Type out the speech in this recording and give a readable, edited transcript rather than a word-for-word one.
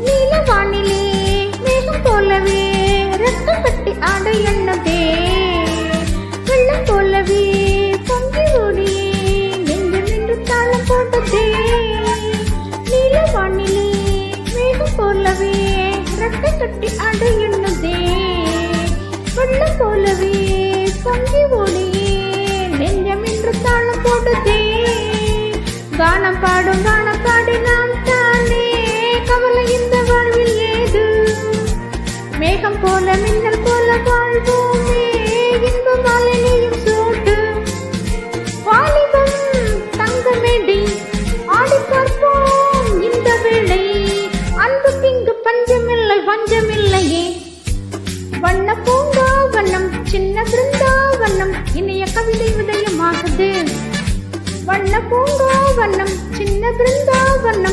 நீலவானிலே மேகம் போலவே ரத்தம் கட்டி ஆடை எண்ணதே, வெள்ளம் போலவே பொங்கி ஓடியே நெஞ்சு நின்று தாளம் போட்டதே. நீலவானிலே மேகம் போலவே ரத்தம் கட்டி ஆடை எண்ணதே, வெள்ளம் போலவே பொங்கி ஓடியே நெஞ்சம் நின்று தாளம் போட்டதே. கானம் பாடும் கானம் பாடி நாம் தானே, கவலை இந்த வாழ்வில் ஏது? மேகம் போல மின்னல் போல வாழ்வோமே, இன்ப மாலையும் சூட்டு. வாலிபம் தங்கமேடி ஆடி பார்ப்போம் இந்த வேளை, அன்புக்கு இங்கு பஞ்சமில்லை வஞ்சமில்லையே. வண்ண பூங்கா வண்ணம் சின்ன பிருந்தாவண்ணம், இனிய கவிதை உதயமாகுது. வண்ண பூங்கா வண்ணம் சின்ன பிருந்தாவண்ணம்,